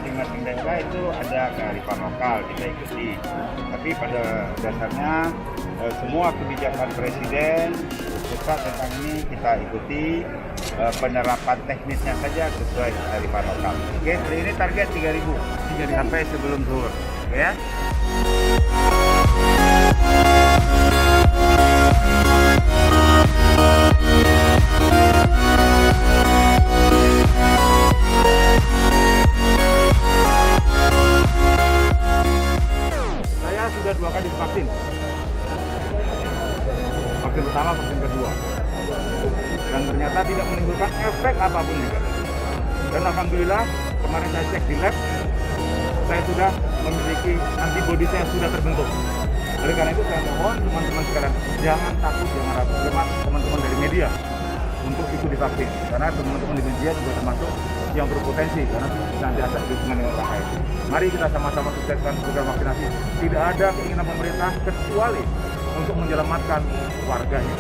masing-masing daerah itu ada kearifan lokal kita ikuti. Tapi pada dasarnya semua kebijakan presiden pusat tentang ini kita ikuti, penerapan teknisnya saja sesuai kearifan lokal. Oke, hari ini target 3.000 sampai sebelum zuhur, ya. Saya sudah 2 kali divaksin. Vaksin pertama, vaksin kedua. Dan ternyata tidak menimbulkan efek apapun juga. Dan alhamdulillah kemarin saya cek di lab, saya sudah memiliki antibodi saya sudah terbentuk. Oleh karena itu saya mohon teman-teman sekalian jangan takut, jangan ragu, teman-teman dari media untuk ikut divaksin. Karena teman-teman di media juga termasuk yang berpotensi karena nanti ada dukungan yang lain. Mari kita sama-sama sukseskan program vaksinasi. Tidak ada keinginan pemerintah kecuali untuk menyelamatkan warganya.